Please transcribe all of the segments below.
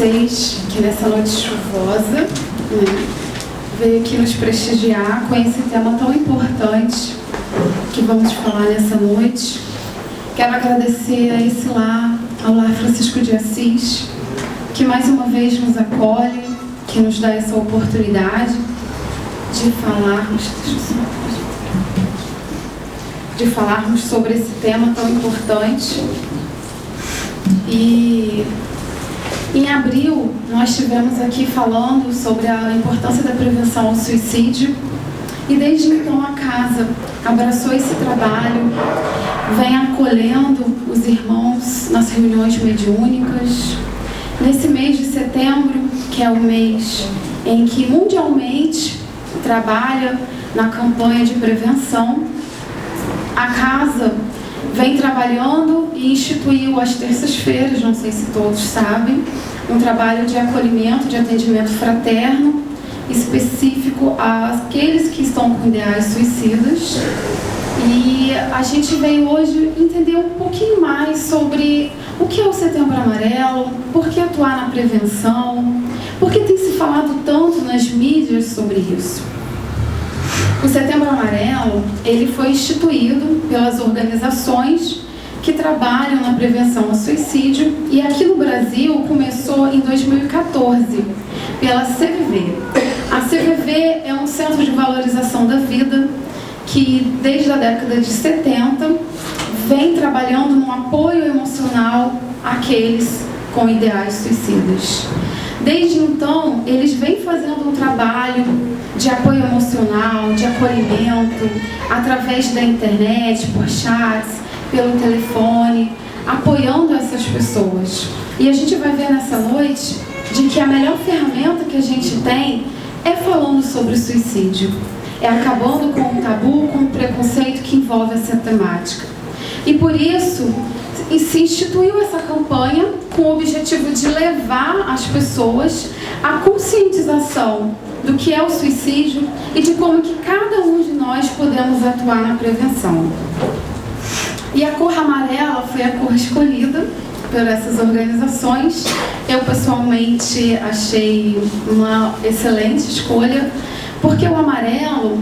vocês que nessa noite chuvosa, né, veio aqui nos prestigiar com esse tema tão importante que vamos falar nessa noite. Quero agradecer a esse lar, ao Lar Francisco de Assis, que mais uma vez nos acolhe, que nos dá essa oportunidade de falarmos sobre esse tema tão importante. E em abril nós estivemos aqui falando sobre a importância da prevenção ao suicídio, e desde então a casa abraçou esse trabalho, vem acolhendo os irmãos nas reuniões mediúnicas. Nesse mês de setembro, que é o mês em que mundialmente trabalha na campanha de prevenção, a casa vem trabalhando e instituiu às terças-feiras, não sei se todos sabem, um trabalho de acolhimento, de atendimento fraterno, específico àqueles que estão com ideais suicidas. E a gente veio hoje entender um pouquinho mais sobre o que é o Setembro Amarelo, por que atuar na prevenção, por que tem se falado tanto nas mídias sobre isso. O Setembro Amarelo, ele foi instituído pelas organizações que trabalham na prevenção ao suicídio, e aqui no Brasil começou em 2014, pela CVV. A CVV é um centro de valorização da vida que, desde a década de 70, vem trabalhando no apoio emocional àqueles com ideais suicidas. Desde então, eles vêm fazendo um trabalho de apoio emocional, de acolhimento, através da internet, por chats, pelo telefone, apoiando essas pessoas. E a gente vai ver nessa noite de que a melhor ferramenta que a gente tem é falando sobre o suicídio. É acabando com o tabu, com o preconceito que envolve essa temática. E por isso, se instituiu essa campanha com o objetivo de levar as pessoas à conscientização do que é o suicídio e de como que cada um de nós podemos atuar na prevenção. E a cor amarela foi a cor escolhida por essas organizações. Eu pessoalmente achei uma excelente escolha, porque o amarelo,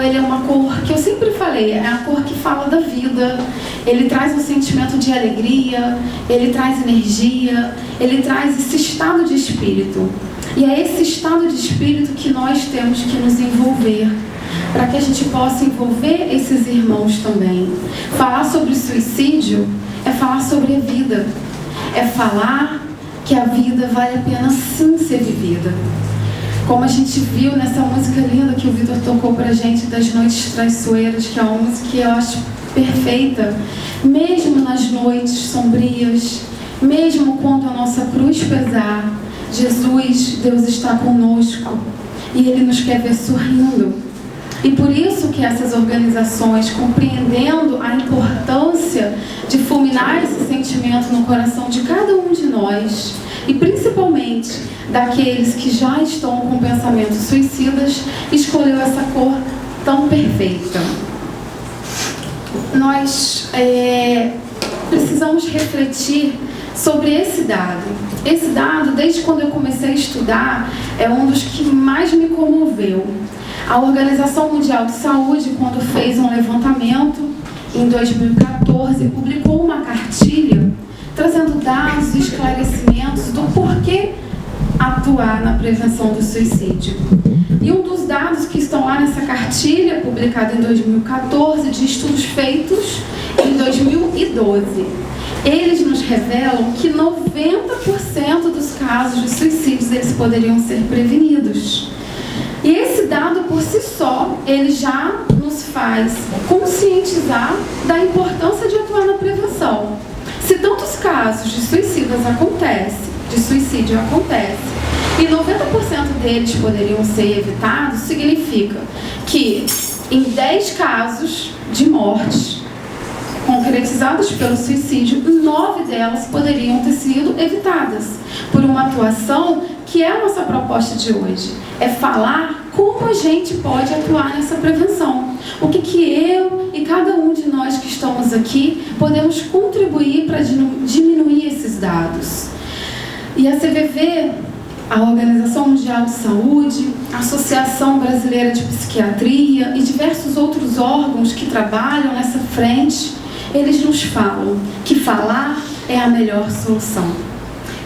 ele é uma cor que eu sempre falei, é a cor que fala da vida. Ele traz um sentimento de alegria, ele traz energia, ele traz esse estado de espírito. E é esse estado de espírito que nós temos que nos envolver, para que a gente possa envolver esses irmãos também. Falar sobre suicídio é falar sobre a vida, é falar que a vida vale a pena sim ser vivida. Como a gente viu nessa música linda que o Vitor tocou pra gente, das Noites Traiçoeiras, que é uma música que eu acho perfeita, mesmo nas noites sombrias, mesmo quando a nossa cruz pesar, Jesus, Deus está conosco e Ele nos quer ver sorrindo. E por isso que essas organizações, compreendendo a importância de fulminar esse sentimento no coração de cada um de nós, e principalmente daqueles que já estão com pensamentos suicidas, escolheu essa cor tão perfeita. Nós precisamos refletir sobre esse dado. Esse dado, desde quando eu comecei a estudar, é um dos que mais me comoveu. A Organização Mundial de Saúde, quando fez um levantamento em 2014, publicou uma cartilha trazendo dados e esclarecimentos do porquê atuar na prevenção do suicídio. E um dos dados que estão lá nessa cartilha, publicada em 2014, de estudos feitos em 2012, eles nos revelam que 90% dos casos de suicídios eles poderiam ser prevenidos. E esse dado por si só, ele já nos faz conscientizar da importância de atuar na prevenção. Se tantos casos de suicídio acontecem e 90% deles poderiam ser evitados, significa que em 10 casos de morte concretizados pelo suicídio, 9 delas poderiam ter sido evitadas por uma atuação que é a nossa proposta de hoje. É falar como a gente pode atuar nessa prevenção. O que eu e cada um de nós que estamos aqui podemos contribuir para diminuir esses dados. E a CVV, a Organização Mundial de Saúde, a Associação Brasileira de Psiquiatria e diversos outros órgãos que trabalham nessa frente, eles nos falam que falar é a melhor solução.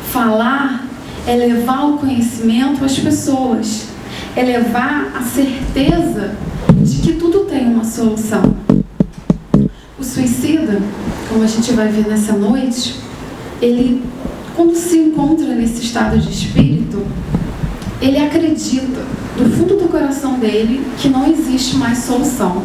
Falar é levar o conhecimento às pessoas, é levar a certeza de que tudo tem uma solução. O suicida, como a gente vai ver nessa noite, ele, quando se encontra nesse estado de espírito, ele acredita, do fundo do coração dele, que não existe mais solução.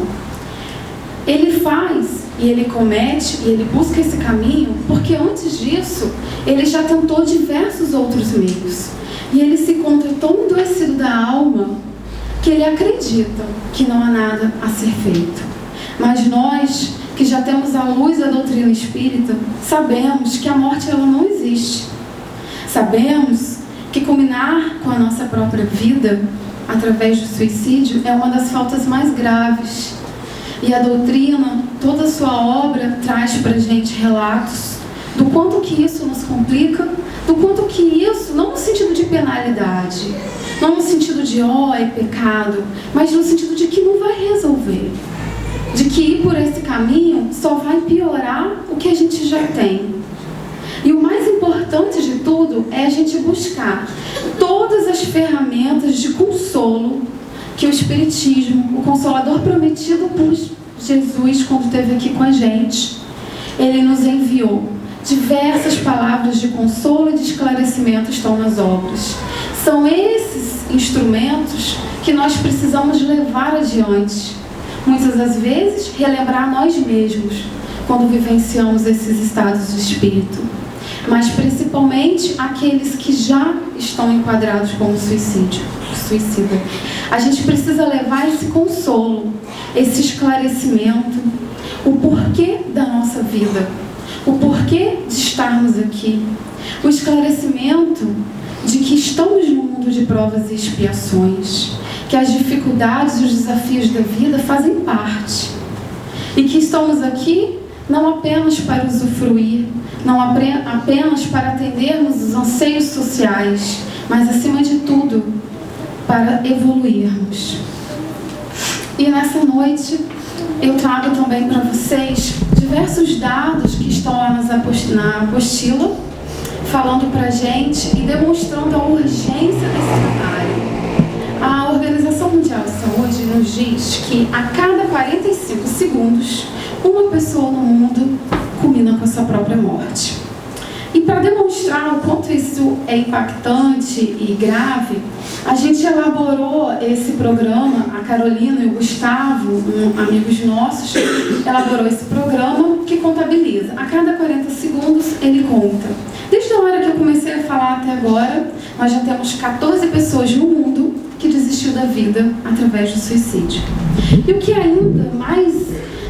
Ele faz, e ele comete, e ele busca esse caminho, porque antes disso, ele já tentou diversos outros meios. E ele se encontra tão adoecido da alma, que ele acredita que não há nada a ser feito. Mas nós, que já temos a luz da doutrina espírita, sabemos que a morte ela não existe. Sabemos que culminar com a nossa própria vida, através do suicídio, é uma das faltas mais graves. E a doutrina, toda a sua obra, traz para a gente relatos do quanto que isso nos complica, do quanto que isso, não no sentido de penalidade, não no sentido de é pecado, mas no sentido de que não vai resolver. De que ir por esse caminho só vai piorar o que a gente já tem. E o mais importante de tudo é a gente buscar todas as ferramentas de consolo que o Espiritismo, o Consolador prometido por Jesus quando esteve aqui com a gente, ele nos enviou. Diversas palavras de consolo e de esclarecimento estão nas obras. São esses instrumentos que nós precisamos levar adiante. Muitas das vezes, relembrar nós mesmos quando vivenciamos esses estados de espírito. Mas principalmente aqueles que já estão enquadrados como suicida. A gente precisa levar esse consolo, esse esclarecimento, o porquê da nossa vida, o porquê de estarmos aqui, o esclarecimento de que estamos no mundo de provas e expiações, que as dificuldades e os desafios da vida fazem parte, e que estamos aqui não apenas para usufruir, não apenas para atendermos os anseios sociais, mas acima de tudo, para evoluirmos. E nessa noite, eu trago também para vocês diversos dados que estão lá na apostila, falando para a gente e demonstrando a urgência desse trabalho. A Organização Mundial de Saúde nos diz que a cada 45 segundos, uma pessoa no mundo culmina com a sua própria morte. E para demonstrar o quanto isso é impactante e grave, a gente elaborou esse programa, a Carolina e o Gustavo, amigos nossos, elaborou esse programa que contabiliza. A cada 40 segundos ele conta. Desde a hora que eu comecei a falar até agora, nós já temos 14 pessoas no mundo que desistiu da vida através do suicídio. E o que é ainda mais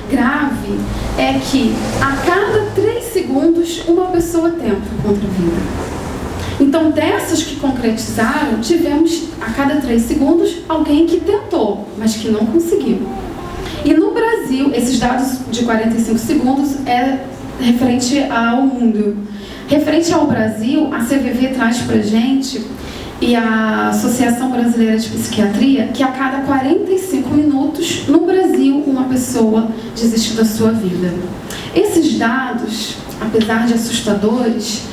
grave é que a cada 3 segundos uma pessoa tenta contra a vida. Então, dessas que concretizaram, tivemos a cada 3 segundos alguém que tentou, mas que não conseguiu. E no Brasil, esses dados de 45 segundos é referente ao mundo. Referente ao Brasil, a CVV traz pra gente, e a Associação Brasileira de Psiquiatria, que a cada 45 minutos, no Brasil, uma pessoa desiste da sua vida. Esses dados, apesar de assustadores,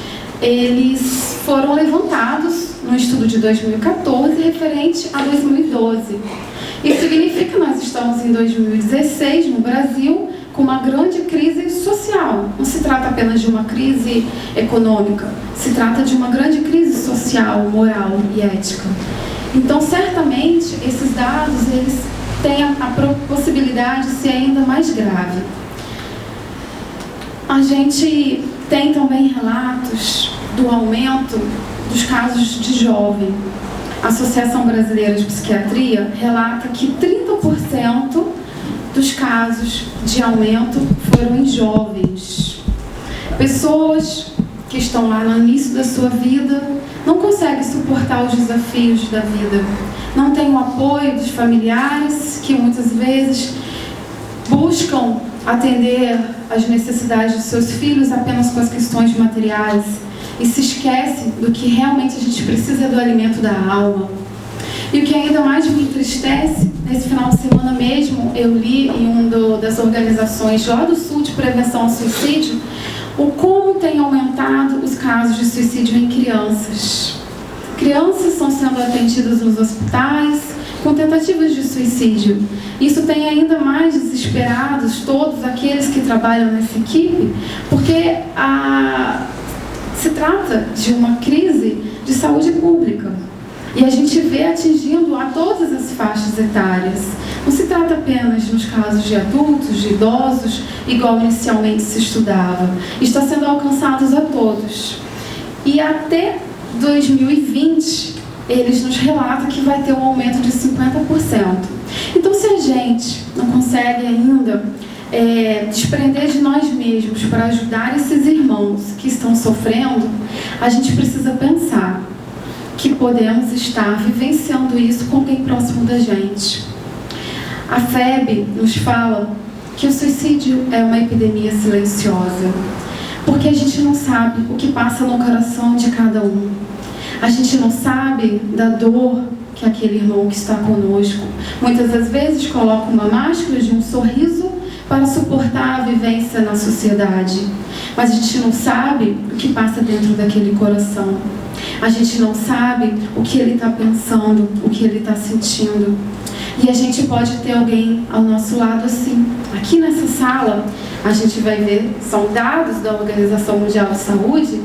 eles foram levantados no estudo de 2014, referente a 2012. Isso significa que nós estamos em 2016, no Brasil, com uma grande crise social. Não se trata apenas de uma crise econômica, se trata de uma grande crise social, moral e ética. Então, certamente, esses dados eles têm a possibilidade de ser ainda mais grave. A gente tem também relatos do aumento dos casos de jovem. A Associação Brasileira de Psiquiatria relata que 30% dos casos de aumento foram em jovens. Pessoas que estão lá no início da sua vida não conseguem suportar os desafios da vida. Não têm o apoio dos familiares que muitas vezes buscam atender às necessidades dos seus filhos apenas com as questões materiais. e se esquece do que realmente a gente precisa do alimento da alma. E o que ainda mais me entristece, nesse final de semana mesmo, eu li em das organizações lá do Sul de Prevenção ao Suicídio, o como tem aumentado os casos de suicídio em crianças. Crianças estão sendo atendidas nos hospitais com tentativas de suicídio. Isso tem ainda mais desesperados todos aqueles que trabalham nessa equipe, porque se trata de uma crise de saúde pública. E a gente vê atingindo a todas as faixas etárias. Não se trata apenas nos casos de adultos, de idosos, igual inicialmente se estudava. Está sendo alcançados a todos. E até 2020, eles nos relatam que vai ter um aumento de 50%. Então, se a gente não consegue ainda desprender de nós mesmos para ajudar esses irmãos que estão sofrendo, a gente precisa pensar que podemos estar vivenciando isso com alguém próximo da gente. A FEB nos fala que o suicídio é uma epidemia silenciosa, porque a gente não sabe o que passa no coração de cada um. A gente não sabe da dor que aquele irmão que está conosco muitas das vezes coloca uma máscara de um sorriso para suportar a vivência na sociedade. Mas a gente não sabe o que passa dentro daquele coração. A gente não sabe o que ele está pensando, o que ele está sentindo. E a gente pode ter alguém ao nosso lado assim. Aqui nessa sala, a gente vai ver, são dados da Organização Mundial de Saúde,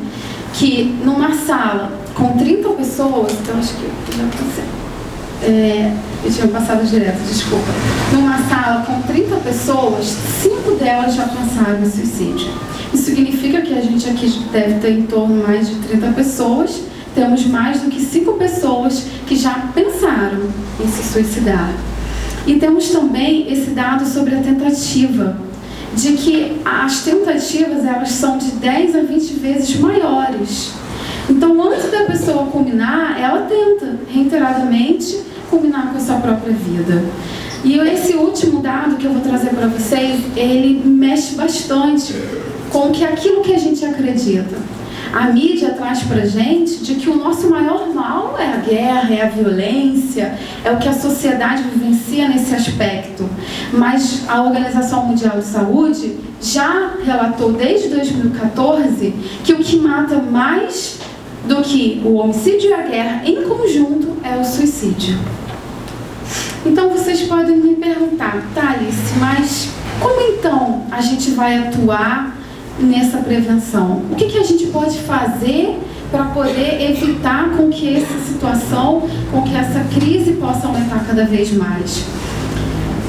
que numa sala com 30 pessoas, então acho que já passei. Eu tinha passado direto, desculpa. Numa sala com 30 pessoas, 5 delas já pensaram em suicídio. Isso significa que a gente aqui deve ter em torno mais de 30 pessoas. Temos mais do que 5 pessoas que já pensaram em se suicidar. E temos também esse dado sobre a tentativa, de que as tentativas elas são de 10 a 20 vezes maiores. Então, antes da pessoa culminar, ela tenta reiteradamente culminar com a sua própria vida. E esse último dado que eu vou trazer para vocês, ele mexe bastante com aquilo que a gente acredita. A mídia traz para a gente de que o nosso maior mal é a guerra, é a violência, é o que a sociedade vivencia nesse aspecto. Mas a Organização Mundial de Saúde já relatou desde 2014 que o que mata mais do que o homicídio e a guerra em conjunto é o suicídio. Então vocês podem me perguntar, Alice, mas como então a gente vai atuar nessa prevenção? O que a gente pode fazer para poder evitar com que essa situação, com que essa crise possa aumentar cada vez mais?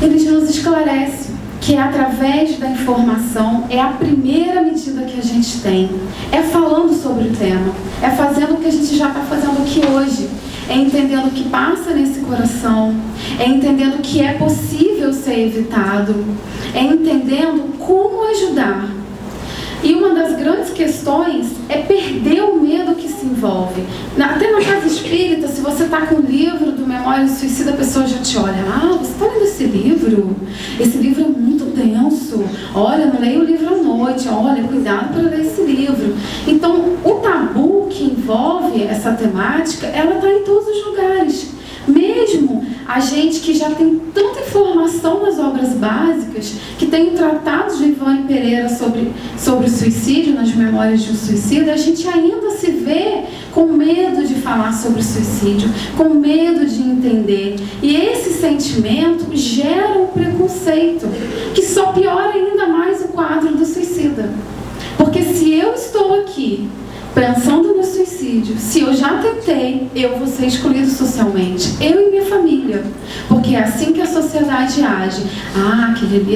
Eles nos esclarecem que através da informação é a primeira medida que a gente tem. É falando sobre o tema, é fazendo o que a gente já está fazendo aqui hoje. É entendendo o que passa nesse coração, é entendendo que é possível ser evitado, é entendendo como ajudar. E uma das grandes questões é perder o medo que se envolve. Até na casa espírita, se você está com o livro do Memória do Suicida, a pessoa já te olha. Você está lendo esse livro? Esse livro é muito denso. Olha, não leia o livro à noite. Olha, cuidado para ler esse livro. Então, o tabu que envolve essa temática, ela está em todos os lugares. Mesmo a gente que já tem tanta informação nas obras básicas, que tem o tratado de Ivane Pereira sobre o suicídio, nas Memórias de um Suicida, a gente ainda se vê com medo de falar sobre suicídio, com medo de entender. E esse sentimento gera um preconceito, que só piora ainda mais o quadro do suicida. Porque se eu estou aqui pensando no suicídio, se eu já tentei, eu vou ser excluído socialmente, eu e minha família, porque é assim que a sociedade age.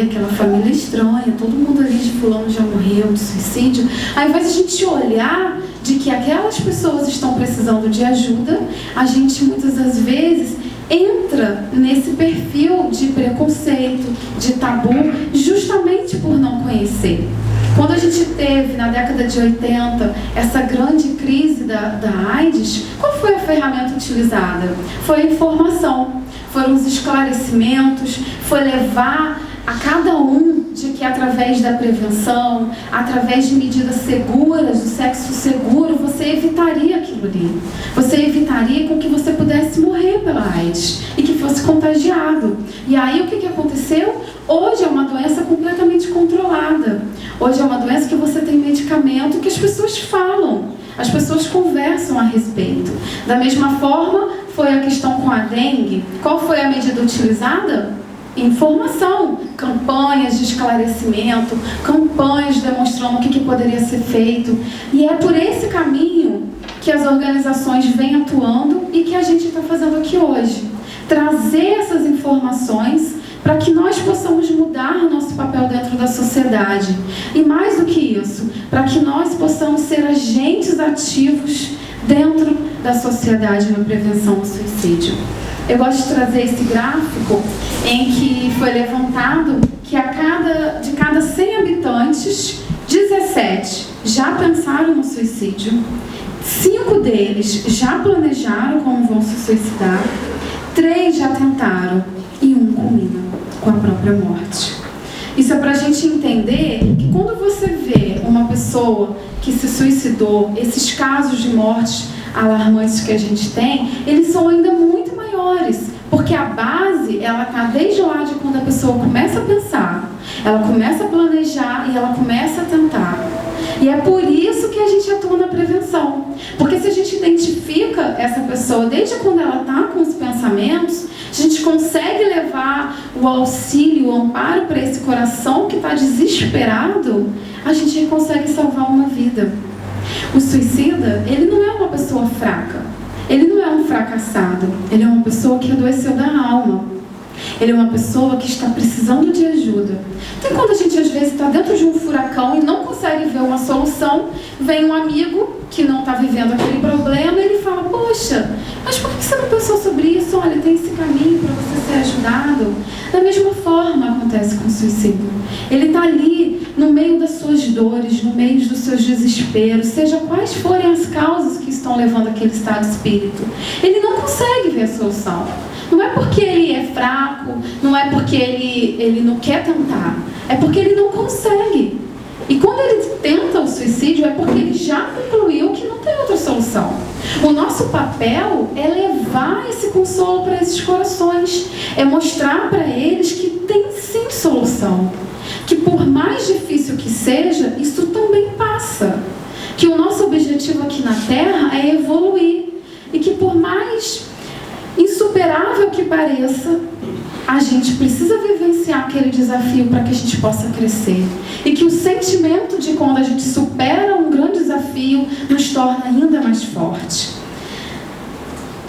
Aquela família estranha, todo mundo ali de fulano já morreu de suicídio. Ao invés de a gente olhar de que aquelas pessoas estão precisando de ajuda, a gente muitas das vezes entra nesse perfil de preconceito, de tabu, justamente por não conhecer. Quando a gente teve, na década de 80, essa grande crise da AIDS, qual foi a ferramenta utilizada? Foi a informação, foram os esclarecimentos, foi levar a cada um de que através da prevenção, através de medidas seguras, do sexo seguro, você evitaria aquilo ali. Você evitaria com que você pudesse morrer pela AIDS e que fosse contagiado. E aí o que aconteceu? Hoje é uma doença completamente controlada. Hoje é uma doença que você tem medicamento que as pessoas falam, as pessoas conversam a respeito. Da mesma forma, foi a questão com a dengue. Qual foi a medida utilizada? Informação, campanhas de esclarecimento, campanhas demonstrando o que poderia ser feito. E é por esse caminho que as organizações vêm atuando e que a gente está fazendo aqui hoje. Trazer essas informações para que nós possamos mudar o nosso papel dentro da sociedade. E mais do que isso, para que nós possamos ser agentes ativos dentro da sociedade na prevenção do suicídio. Eu gosto de trazer esse gráfico em que foi levantado que de cada 100 habitantes, 17 já pensaram no suicídio, 5 deles já planejaram como vão se suicidar, 3 já tentaram e 1 culmina com a própria morte. Isso é para a gente entender que quando você vê uma pessoa que se suicidou, esses casos de morte alarmantes que a gente tem, eles são ainda muito maiores, porque a base, ela está desde lá de quando a pessoa começa a pensar, ela começa a planejar e ela começa a tentar. E é por isso que a gente atua na prevenção, porque se a gente identifica essa pessoa desde quando ela está com os pensamentos, a gente consegue levar o auxílio, o amparo para esse coração que está desesperado, a gente consegue salvar uma vida. O suicida, ele não é uma pessoa fraca, ele não é um fracassado, ele é uma pessoa que adoeceu da alma, ele é uma pessoa que está precisando de ajuda. Então, quando a gente às vezes está dentro de um furacão e não consegue ver uma solução, vem um amigo que não está vivendo aquele problema e ele fala: poxa, mas por que você não pensou sobre isso? Olha, tem esse caminho para você ser ajudado. Da mesma forma acontece com o suicídio. Ele está ali no meio das suas dores, no meio dos seus desesperos, seja quais forem as causas que estão levando aquele estado de espírito. Ele não consegue ver a solução. Não é porque ele é fraco, não é porque ele não quer tentar, é porque ele não consegue. E quando ele tenta o suicídio é porque ele já concluiu que não tem outra solução. O nosso papel é levar esse consolo para esses corações, é mostrar para eles que tem sim solução, que por mais difícil que seja, isso também passa, que o nosso objetivo aqui na Terra é evoluir e que por mais insuperável que pareça, a gente precisa vivenciar aquele desafio para que a gente possa crescer. E que o sentimento de quando a gente supera um grande desafio nos torna ainda mais forte.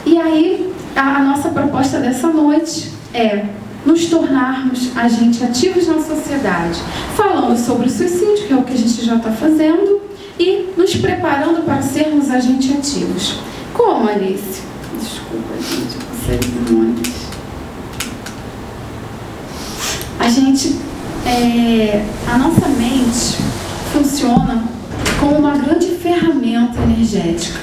E aí, a nossa proposta dessa noite é nos tornarmos agentes ativos na sociedade, falando sobre o suicídio, que é o que a gente já está fazendo, e nos preparando para sermos agentes ativos. Como, Alice? Desculpa, gente, eu sei muito. A nossa mente funciona como uma grande ferramenta energética.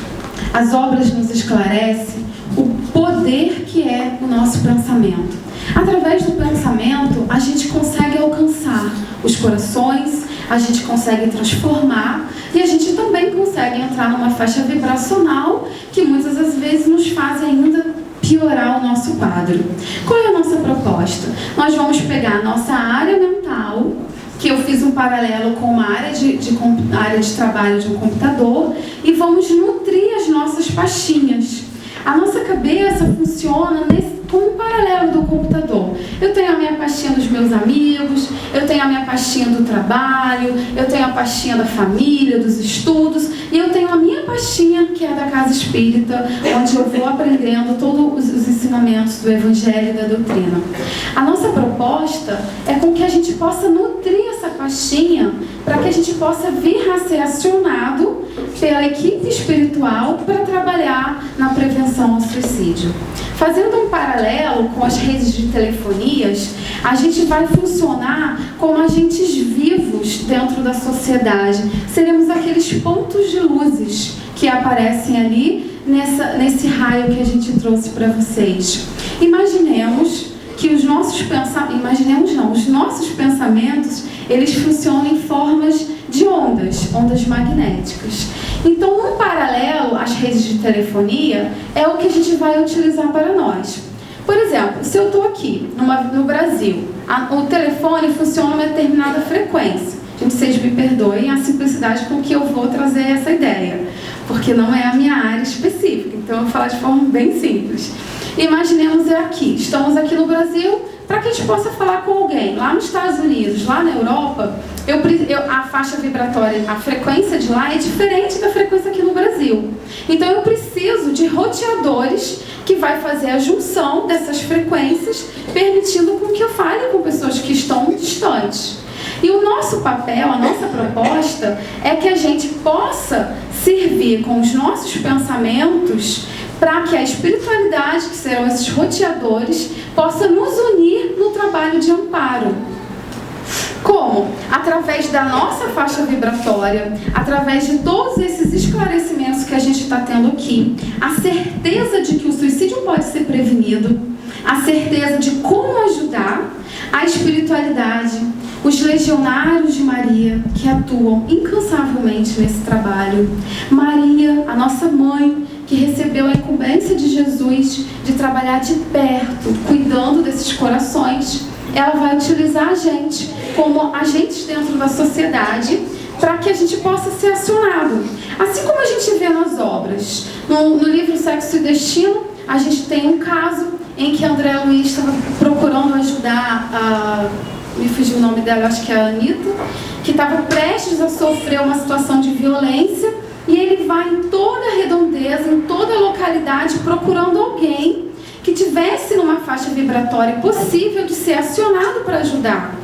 As obras nos esclarecem o poder que é o nosso pensamento. Através do pensamento, a gente consegue alcançar os corações, a gente consegue transformar e a gente também consegue entrar numa faixa vibracional que muitas das vezes nos faz ainda piorar o nosso quadro. Qual é a nossa proposta? Nós vamos pegar a nossa área mental, que eu fiz um paralelo com uma área de trabalho de um computador, e vamos nutrir as nossas pastinhas. A nossa cabeça funciona como um paralelo do computador. Eu tenho a minha pastinha dos meus amigos, eu tenho a minha pastinha do trabalho, eu tenho a pastinha da família, dos estudos, e eu tenho a minha pastinha que é da casa espírita, onde eu vou aprendendo todos os ensinamentos do Evangelho e da doutrina. A nossa proposta é com que a gente possa nutrir essa pastinha para que a gente possa vir a ser acionado pela equipe espiritual para trabalhar na prevenção ao suicídio. Fazendo um paralelo com as redes de telefonias, a gente vai funcionar como agentes vivos dentro da sociedade. Seremos aqueles pontos de luzes que aparecem ali nesse raio que a gente trouxe para vocês. Imaginemos que os nossos os nossos pensamentos, eles funcionam em formas de ondas magnéticas. Então, num paralelo às redes de telefonia, é o que a gente vai utilizar para nós. Por exemplo, se eu estou aqui no Brasil, o telefone funciona a uma determinada frequência. Gente, vocês me perdoem a simplicidade com que eu vou trazer essa ideia, porque não é a minha área específica, então eu vou falar de forma bem simples. Imaginemos estamos aqui no Brasil, para que a gente possa falar com alguém. Lá nos Estados Unidos, lá na Europa, a faixa vibratória, a frequência de lá é diferente da frequência aqui no Brasil. Então eu preciso de roteadores que vai fazer a junção dessas frequências, permitindo com que eu fale com pessoas que estão distantes. E o nosso papel, a nossa proposta, é que a gente possa servir com os nossos pensamentos para que a espiritualidade, que serão esses roteadores, possa nos unir no trabalho de amparo. Como? Através da nossa faixa vibratória, através de todos esses esclarecimentos que a gente está tendo aqui, a certeza de que o suicídio pode ser prevenido, a certeza de como ajudar, a espiritualidade, os legionários de Maria, que atuam incansavelmente nesse trabalho, Maria, a nossa mãe, que recebeu a incumbência de Jesus de trabalhar de perto, cuidando desses corações, ela vai utilizar a gente como agentes dentro da sociedade para que a gente possa ser acionado. Assim como a gente vê nas obras. No livro Sexo e Destino, a gente tem um caso em que André Luiz estava procurando ajudar me fugiu o nome dela, acho que é a Anitta, que estava prestes a sofrer uma situação de violência, e ele vai em toda a redondeza, em toda a localidade, procurando alguém que tivesse numa faixa vibratória possível de ser acionado para ajudar.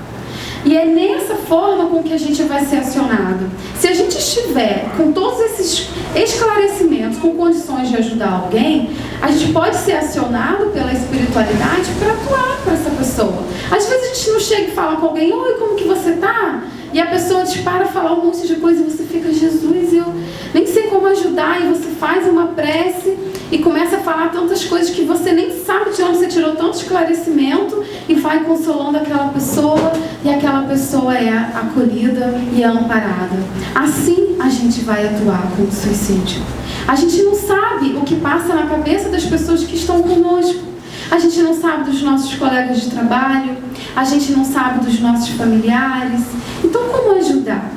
E é nessa forma com que a gente vai ser acionado. Se a gente estiver com todos esses esclarecimentos, com condições de ajudar alguém, a gente pode ser acionado pela espiritualidade para atuar para essa pessoa. Às vezes a gente não chega e fala com alguém: oi, como que você tá? E a pessoa dispara a falar um monte de coisa e você fica: Jesus, eu nem sei como ajudar. E você faz uma prece e começa a falar tantas coisas que você nem sabe de onde você tirou tanto esclarecimento, e vai consolando aquela pessoa, e aquela pessoa é acolhida e é amparada. Assim a gente vai atuar com o suicídio. A gente não sabe o que passa na cabeça das pessoas que estão conosco. A gente não sabe dos nossos colegas de trabalho, a gente não sabe dos nossos familiares. Então, como ajudar?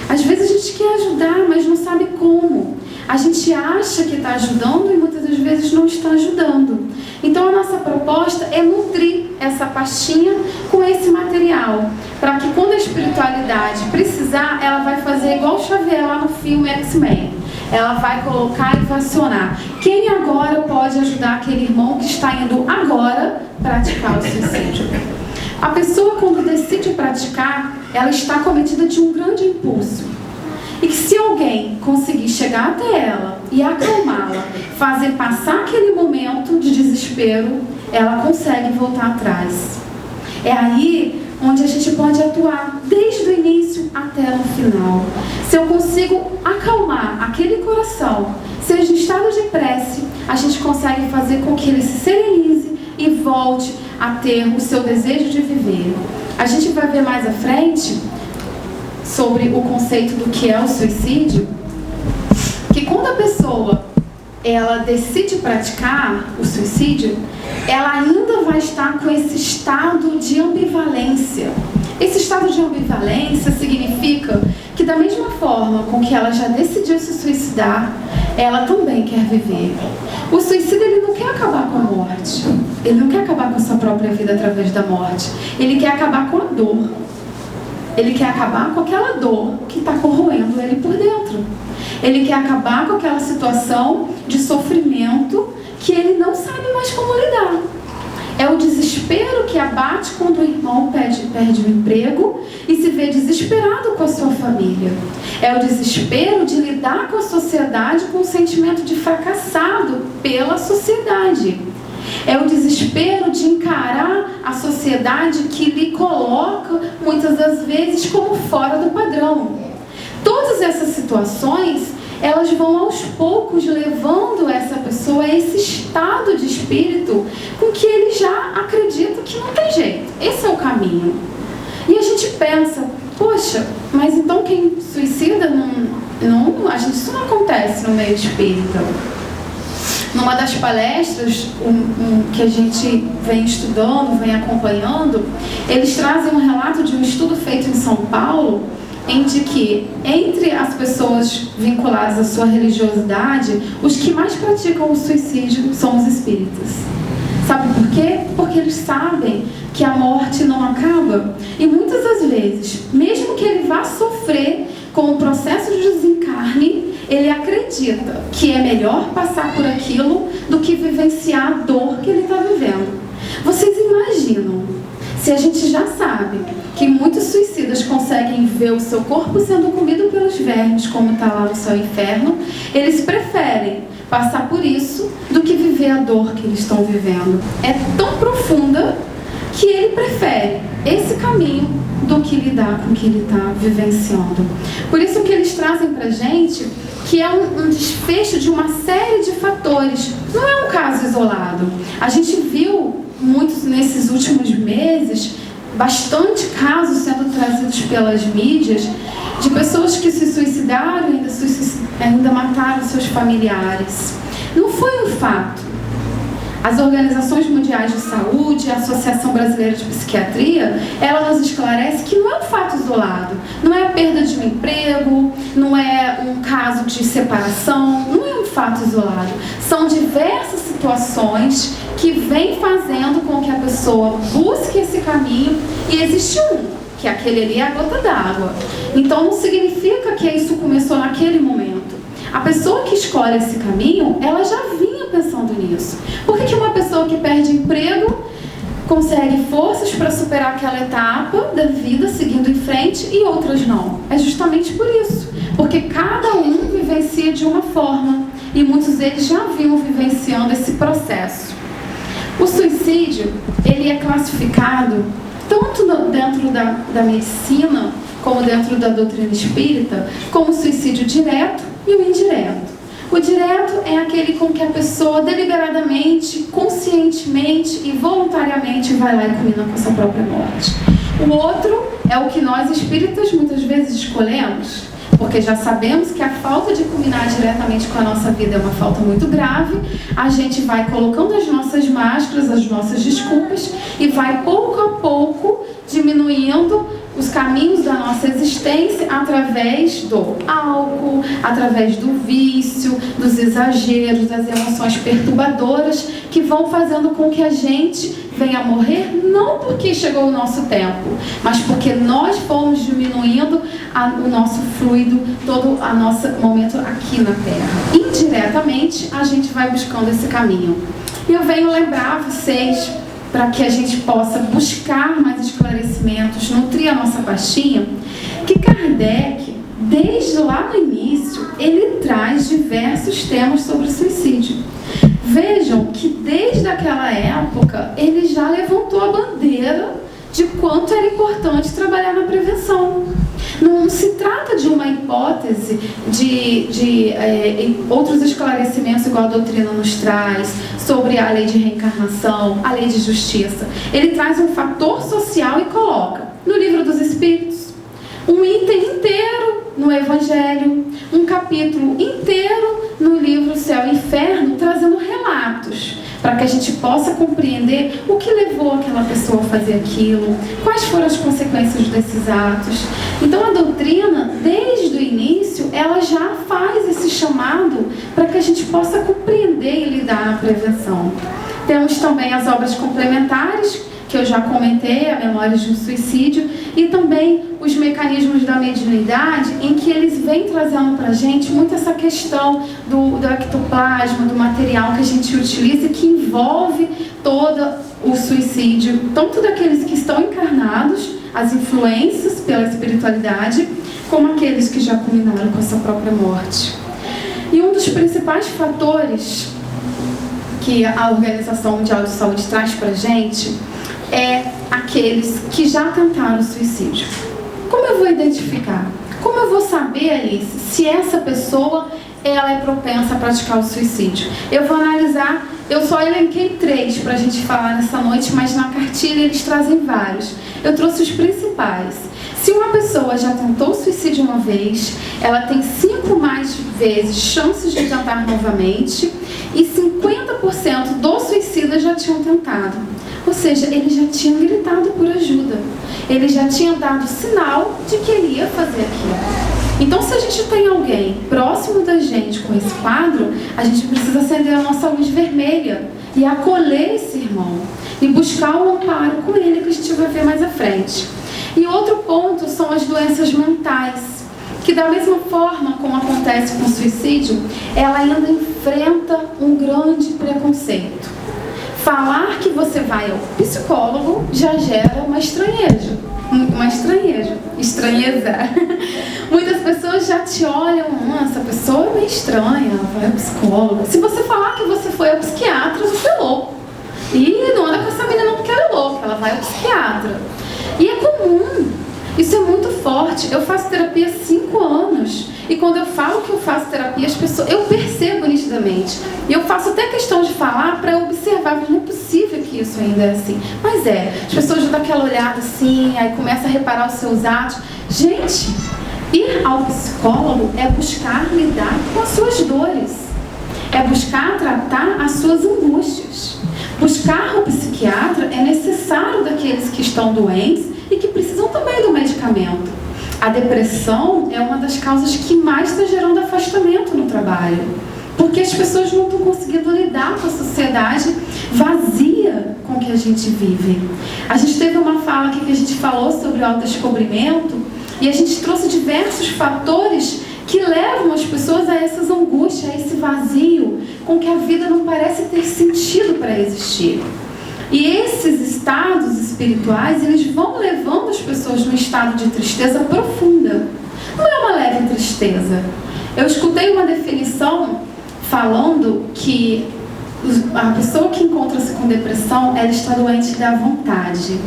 Às vezes a gente quer ajudar, mas não sabe como. A gente acha que está ajudando e muitas das vezes não está ajudando. Então, a nossa proposta é nutrir essa pastinha com esse material, para que quando a espiritualidade precisar, ela vai fazer igual o Xavier lá no filme X-Men. Ela vai colocar e vai acionar. Quem agora pode ajudar aquele irmão que está indo agora praticar o suicídio? A pessoa, quando decide praticar, ela está cometida de um grande impulso. E que se alguém conseguir chegar até ela e acalmá-la, fazer passar aquele momento de desespero, ela consegue voltar atrás. É aí onde a gente pode atuar, desde o início até no final. Se eu consigo acalmar aquele coração, seja em estado de prece, a gente consegue fazer com que ele se serenize e volte a ter o seu desejo de viver. A gente vai ver mais à frente sobre o conceito do que é o suicídio, que quando a pessoa ela decide praticar o suicídio, ela ainda vai estar com esse estado de ambivalência. Esse estado de ambivalência significa que, da mesma forma com que ela já decidiu se suicidar, ela também quer viver. O suicida, ele não quer acabar com a morte. Ele não quer acabar com a sua própria vida através da morte. Ele quer acabar com a dor. Ele quer acabar com aquela dor que está corroendo ele por dentro. Ele quer acabar com aquela situação de sofrimento que ele não sabe mais como lidar. É o desespero que abate quando o irmão perde o emprego e se vê desesperado com a sua família. É o desespero de lidar com a sociedade com o sentimento de fracassado pela sociedade. É o desespero de encarar a sociedade que lhe coloca, muitas das vezes, como fora do padrão. Todas essas situações, elas vão aos poucos levando essa pessoa a esse estado de espírito com que ele já acredita que não tem jeito. caminho. E a gente pensa, poxa, mas então quem suicida isso não acontece no meio espírita. Numa das palestras que a gente vem estudando, vem acompanhando, eles trazem um relato de um estudo feito em São Paulo, em que entre as pessoas vinculadas à sua religiosidade, os que mais praticam o suicídio são os espíritas. Sabe por quê? Porque eles sabem que a morte não acaba. E muitas das vezes, mesmo que ele vá sofrer com o processo de desencarne, ele acredita que é melhor passar por aquilo do que vivenciar a dor que ele está vivendo. Vocês imaginam, se a gente já sabe que muitos suicidas conseguem ver o seu corpo sendo comido pelos vermes, como está lá no céu e inferno, eles preferem passar por isso do que viver a dor que eles estão vivendo. É tão profunda que ele prefere esse caminho do que lidar com o que ele está vivenciando. Por isso que eles trazem pra gente que é um desfecho de uma série de fatores. Não é um caso isolado. A gente viu muitos nesses últimos meses, bastante casos sendo trazidos pelas mídias de pessoas que se suicidaram e ainda mataram seus familiares. Não foi um fato. As organizações mundiais de saúde, a Associação Brasileira de Psiquiatria, ela nos esclarece que não é um fato isolado. Não é a perda de um emprego, não é um caso de separação, não é um fato isolado. São diversas situações que vêm fazendo com que a pessoa busque esse caminho, e existe que aquele ali é a gota d'água. Então não significa que isso começou naquele momento. A pessoa que escolhe esse caminho, ela já vinha pensando nisso. Por que uma pessoa que perde emprego consegue forças para superar aquela etapa da vida seguindo em frente e outras não? É justamente por isso. Porque cada um vivencia de uma forma e muitos deles já vinham vivenciando esse processo. O suicídio, ele é classificado tanto dentro da medicina como dentro da doutrina espírita como suicídio direto e o indireto. O direto é aquele com que a pessoa deliberadamente, conscientemente e voluntariamente vai lá e culmina com a sua própria morte. O outro é o que nós espíritas muitas vezes escolhemos, porque já sabemos que a falta de culminar diretamente com a nossa vida é uma falta muito grave. A gente vai colocando as nossas máscaras, as nossas desculpas e vai pouco a pouco diminuindo os caminhos da nossa existência através do álcool, através do vício, dos exageros, das emoções perturbadoras que vão fazendo com que a gente venha a morrer não porque chegou o nosso tempo, mas porque nós fomos diminuindo o nosso fluido, todo o nosso momento aqui na Terra. Indiretamente, a gente vai buscando esse caminho. E eu venho lembrar vocês, para que a gente possa buscar mais esclarecimentos, nutrir a nossa pastinha, que Kardec, desde lá no início, ele traz diversos temas sobre o suicídio. Vejam que desde aquela época, ele já levantou a bandeira de quanto era importante trabalhar na prevenção. Não se trata de uma hipótese de outros esclarecimentos, igual a doutrina nos traz, sobre a lei de reencarnação, a lei de justiça. Ele traz um fator social e coloca no Livro dos Espíritos um item inteiro no Evangelho, um capítulo inteiro no livro Céu e Inferno, trazendo relatos, para que a gente possa compreender o que levou aquela pessoa a fazer aquilo, quais foram as consequências desses atos. Então a doutrina, desde o início, ela já faz esse chamado para que a gente possa compreender e lidar na prevenção. Temos também as obras complementares, que eu já comentei, a Memórias de um Suicídio, e também os mecanismos da mediunidade, em que eles vêm trazendo para a gente muito essa questão do ectoplasma, do material que a gente utiliza e que envolve todo o suicídio, tanto daqueles que estão encarnados, as influências pela espiritualidade, como aqueles que já culminaram com essa própria morte. E um dos principais fatores que a Organização Mundial de Saúde traz para a gente é aqueles que já tentaram o suicídio. Como eu vou identificar? Como eu vou saber, Alice, se essa pessoa ela é propensa a praticar o suicídio? Eu vou analisar eu só elenquei 3 para a gente falar nessa noite, mas na cartilha eles trazem vários. Eu trouxe os principais. Se uma pessoa já tentou suicídio uma vez, ela tem 5 mais vezes chances de tentar novamente e 50% dos suicidas já tinham tentado. Ou seja, ele já tinha gritado por ajuda. Ele já tinha dado sinal de que ele ia fazer aquilo. Então, se a gente tem alguém próximo da gente com esse quadro, a gente precisa acender a nossa luz vermelha e acolher esse irmão e buscar um amparo com ele, que a gente vai ver mais à frente. E outro ponto são as doenças mentais, que da mesma forma como acontece com o suicídio, ela ainda enfrenta um grande preconceito. Falar que você vai ao psicólogo já gera uma estranheza. Muitas pessoas já te olham, essa pessoa é meio estranha, ela vai ao psicólogo. Se você falar que você foi ao psiquiatra, você é louco. E não anda com essa menina não porque ela é louca, ela vai ao psiquiatra. E é comum, isso é muito forte. Eu faço terapia há 5 anos. E quando eu falo que eu faço terapia, as pessoas, eu percebo nitidamente. E eu faço até questão de falar para observar, mas não é possível que isso ainda é assim. Mas as pessoas dão aquela olhada assim, aí começa a reparar os seus atos. Gente, ir ao psicólogo é buscar lidar com as suas dores. É buscar tratar as suas angústias. Buscar o psiquiatra é necessário daqueles que estão doentes e que precisam também do medicamento. A depressão é uma das causas que mais está gerando afastamento no trabalho, porque as pessoas não estão conseguindo lidar com a sociedade vazia com que a gente vive. A gente teve uma fala aqui que a gente falou sobre o autodescobrimento e a gente trouxe diversos fatores que levam as pessoas a essas angústias, a esse vazio, com que a vida não parece ter sentido para existir. E esses estados espirituais, eles vão levando as pessoas num estado de tristeza profunda. Não é uma leve tristeza. Eu escutei uma definição falando que a pessoa que encontra-se com depressão, ela está doente da vontade.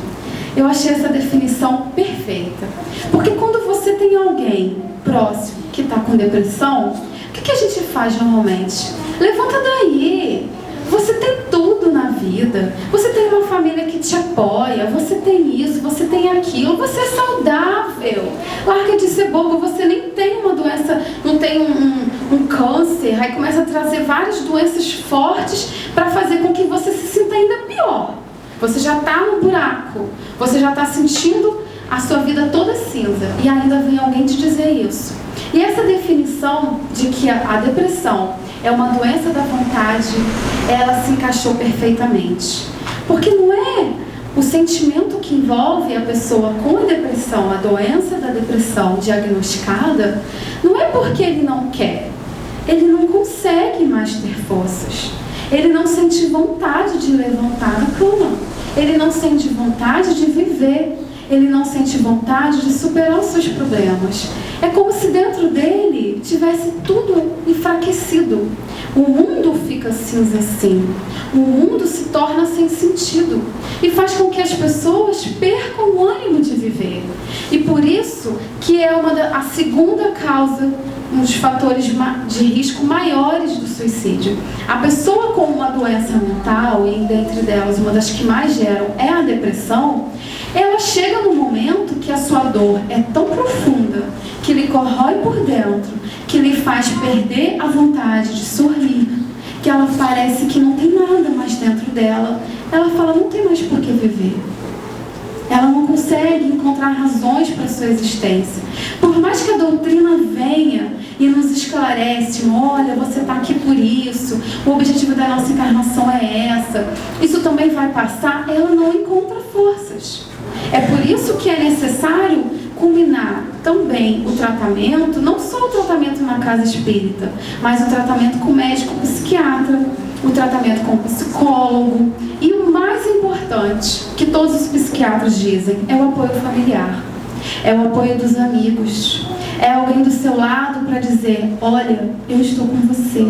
Eu achei essa definição perfeita. Porque quando você tem alguém próximo que está com depressão, o que a gente faz normalmente? Levanta daí! Você tem tudo na vida, você tem uma família que te apoia, você tem isso, você tem aquilo, você é saudável. Larga de ser bobo, você nem tem uma doença, não tem um câncer, aí começa a trazer várias doenças fortes para fazer com que você se sinta ainda pior. Você já está no buraco, você já está sentindo a sua vida toda cinza e ainda vem alguém te dizer isso. E essa definição de que a depressão é uma doença da vontade, ela se encaixou perfeitamente. Porque não é o sentimento que envolve a pessoa com a depressão, a doença da depressão diagnosticada, não é porque ele não quer. Ele não consegue mais ter forças. Ele não sente vontade de levantar da cama. Ele não sente vontade de viver. Ele não sente vontade de superar os seus problemas. É como se dentro dele tivesse tudo enfraquecido. O mundo fica cinza assim. O mundo se torna sem sentido. E faz com que as pessoas percam o ânimo de viver. E por isso que é a segunda causa, um dos fatores de risco maiores do suicídio. A pessoa com uma doença mental, e dentre delas uma das que mais geram é a depressão, ela chega no momento que a sua dor é tão profunda, que lhe corrói por dentro, que lhe faz perder a vontade de sorrir, que ela parece que não tem nada mais dentro dela. Ela fala, não tem mais por que viver. Ela não consegue encontrar razões para a sua existência. Por mais que a doutrina venha e nos esclarece, olha, você está aqui por isso, o objetivo da nossa encarnação é essa, isso também vai passar, ela não encontra forças. É por isso que é necessário combinar também o tratamento, não só o tratamento na casa espírita, mas o tratamento com o médico psiquiatra, o tratamento com o psicólogo e o mais importante, que todos os psiquiatras dizem, é o apoio familiar, é o apoio dos amigos, é alguém do seu lado para dizer, olha, eu estou com você,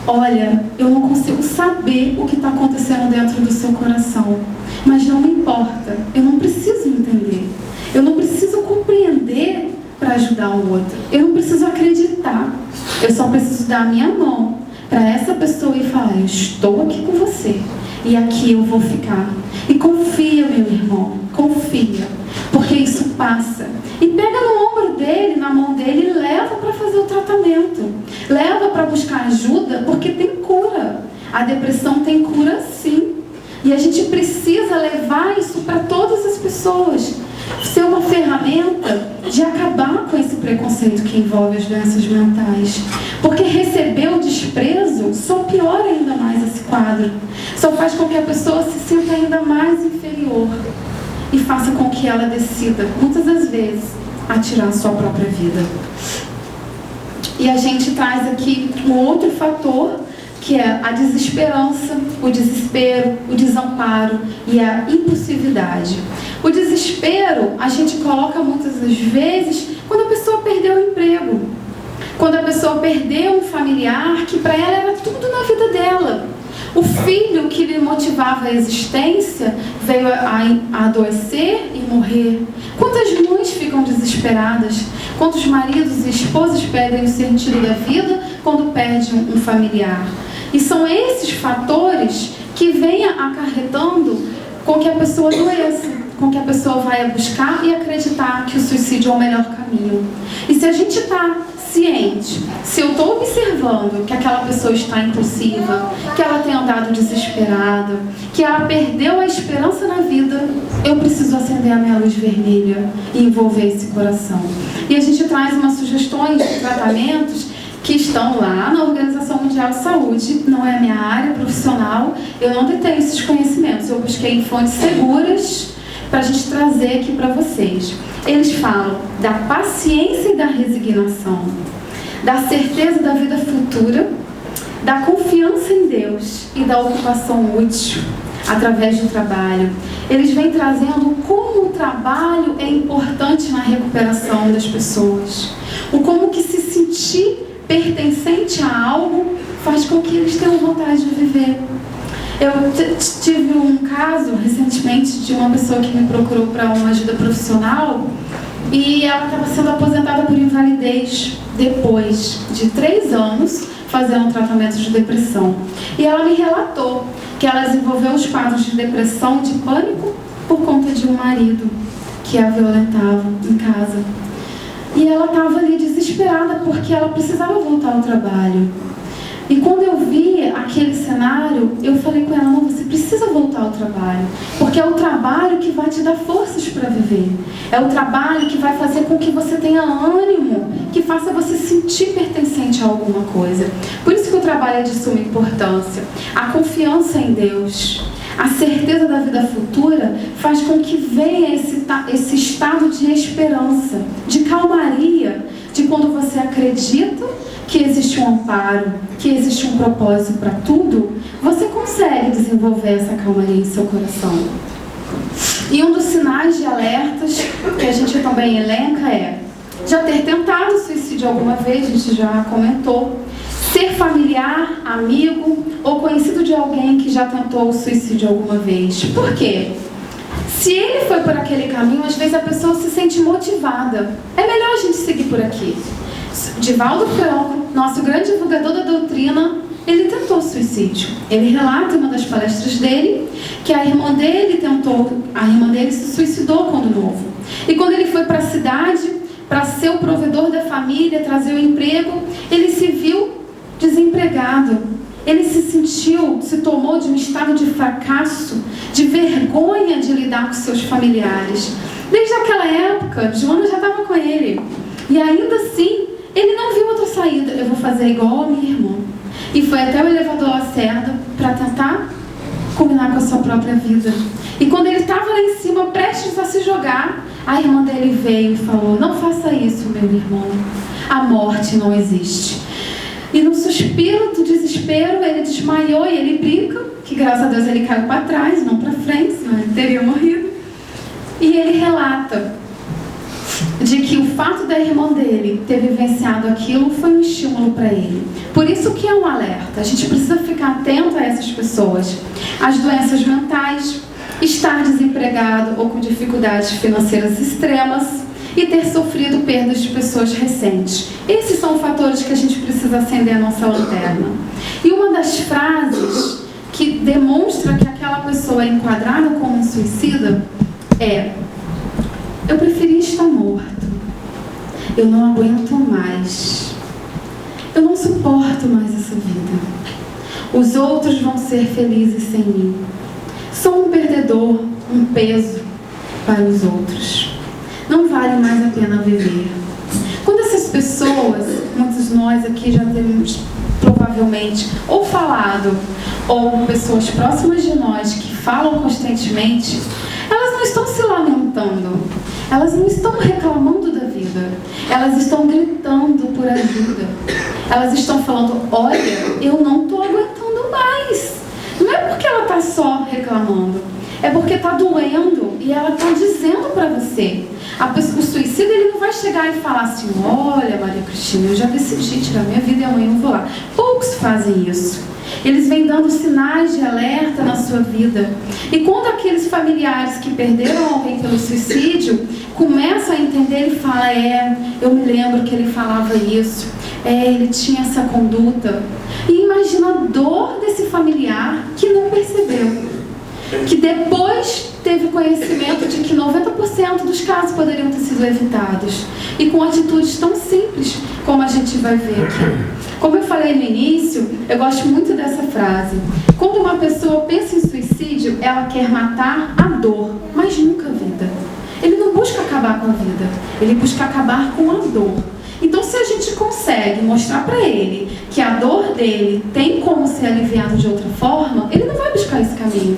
olha, eu não consigo saber o que está acontecendo dentro do seu coração, mas não me importa, eu não preciso entender, eu não preciso compreender para ajudar o outro, eu não preciso acreditar, eu só preciso dar a minha mão para essa pessoa e falar: eu estou aqui com você e aqui eu vou ficar. E confia, meu irmão, confia, porque isso passa. E pega no ombro dele, na mão dele, e leva para fazer o tratamento. Leva para buscar ajuda, porque tem cura. A depressão tem cura, sim. E a gente precisa levar isso para todas as pessoas. Ser uma ferramenta de acabar com esse preconceito que envolve as doenças mentais. Porque receber o desprezo só piora ainda mais esse quadro. Só faz com que a pessoa se sinta ainda mais inferior. E faça com que ela decida, muitas das vezes, a tirar a sua própria vida. E a gente traz aqui um outro fator, que é a desesperança, o desespero, o desamparo e a impulsividade. O desespero a gente coloca muitas das vezes quando a pessoa perdeu o emprego, quando a pessoa perdeu um familiar que para ela era tudo na vida dela. O filho que lhe motivava a existência veio a adoecer e morrer. Quantas mães ficam desesperadas? Quantos maridos e esposas perdem o sentido da vida quando perdem um familiar? E são esses fatores que vêm acarretando com que a pessoa adoeça, com que a pessoa vai buscar e acreditar que o suicídio é o melhor caminho. E se a gente está ciente, se eu estou observando que aquela pessoa está impulsiva, que ela tem andado desesperada, que ela perdeu a esperança na vida, eu preciso acender a minha luz vermelha e envolver esse coração. E a gente traz umas sugestões de tratamentos que estão lá na Organização Mundial de Saúde. Não é a minha área profissional, eu não detenho esses conhecimentos, eu busquei em fontes seguras para a gente trazer aqui para vocês. Eles falam da paciência e da resignação, da certeza da vida futura, da confiança em Deus e da ocupação útil através do trabalho. Eles vêm trazendo como o trabalho é importante na recuperação das pessoas, o como que se sentir pertencente a algo faz com que eles tenham vontade de viver. Eu tive um caso recentemente de uma pessoa que me procurou para uma ajuda profissional e ela estava sendo aposentada por invalidez depois de 3 anos fazendo um tratamento de depressão. E ela me relatou que ela desenvolveu os quadros de depressão, de pânico, por conta de um marido que a violentava em casa. E ela estava ali desesperada porque ela precisava voltar ao trabalho. E quando eu vi aquele cenário, eu falei com ela: não, você precisa voltar ao trabalho, porque é o trabalho que vai te dar forças para viver. É o trabalho que vai fazer com que você tenha ânimo, que faça você sentir pertencente a alguma coisa. Por isso que o trabalho é de suma importância. A confiança em Deus, a certeza da vida futura faz com que venha esse estado de esperança, de calmaria, de quando você acredita que existe um amparo, que existe um propósito para tudo, você consegue desenvolver essa calmaria em seu coração. E um dos sinais de alertas que a gente também elenca é já ter tentado suicídio alguma vez, a gente já comentou, ser familiar, amigo ou conhecido de alguém que já tentou o suicídio alguma vez. Por quê? Se ele foi por aquele caminho, às vezes a pessoa se sente motivada. É melhor a gente seguir por aqui. Divaldo Franco, nosso grande divulgador da doutrina, ele tentou suicídio. Ele relata em uma das palestras dele que a irmã dele se suicidou quando novo. E quando ele foi para a cidade, para ser o provedor da família, trazer o emprego, ele se viu desempregado. Ele se tomou de um estado de fracasso, de vergonha de lidar com seus familiares. Desde aquela época, Joana já estava com ele. E ainda assim, ele não viu outra saída. Eu vou fazer igual a minha irmã. E foi até o elevador Lacerda para tentar combinar com a sua própria vida. E quando ele estava lá em cima, prestes a se jogar, a irmã dele veio e falou: não faça isso, meu irmão. A morte não existe. E no suspiro do desespero, ele desmaiou e ele brinca, que graças a Deus ele caiu para trás, não para frente, senão ele teria morrido. E ele relata de que o fato da irmã dele ter vivenciado aquilo foi um estímulo para ele. Por isso que é um alerta. A gente precisa ficar atento a essas pessoas. As doenças mentais, estar desempregado ou com dificuldades financeiras extremas, e ter sofrido perdas de pessoas recentes. Esses são fatores que a gente precisa acender a nossa lanterna. E uma das frases que demonstra que aquela pessoa é enquadrada como um suicida é: eu preferia estar morto, eu não aguento mais, eu não suporto mais essa vida, os outros vão ser felizes sem mim, sou um perdedor, um peso para os outros, não vale mais a pena viver. Quando essas pessoas, muitos de nós aqui já temos provavelmente ou falado, ou pessoas próximas de nós que falam constantemente, elas não estão se lamentando, elas não estão reclamando da vida, elas estão gritando por ajuda, elas estão falando: olha, eu não estou aguentando mais. Não é porque ela está só reclamando, é porque está doendo e ela está dizendo para você. O suicida, ele não vai chegar e falar assim: olha, Maria Cristina, eu já decidi tirar minha vida e amanhã eu vou lá. Poucos fazem isso. Eles vêm dando sinais de alerta na sua vida. E quando aqueles familiares que perderam alguém pelo suicídio começam a entender e falam: eu me lembro que ele falava isso, ele tinha essa conduta. E imagina a dor desse familiar que não percebeu, que depois teve conhecimento de que 90% dos casos poderiam ter sido evitados, e com atitudes tão simples como a gente vai ver aqui. Como eu falei no início, eu gosto muito dessa frase: quando uma pessoa pensa em suicídio, ela quer matar a dor, mas nunca a vida. Ele não busca acabar com a vida, ele busca acabar com a dor. Então, se a gente consegue mostrar para ele que a dor dele tem como ser aliviada de outra forma, ele não vai buscar esse caminho.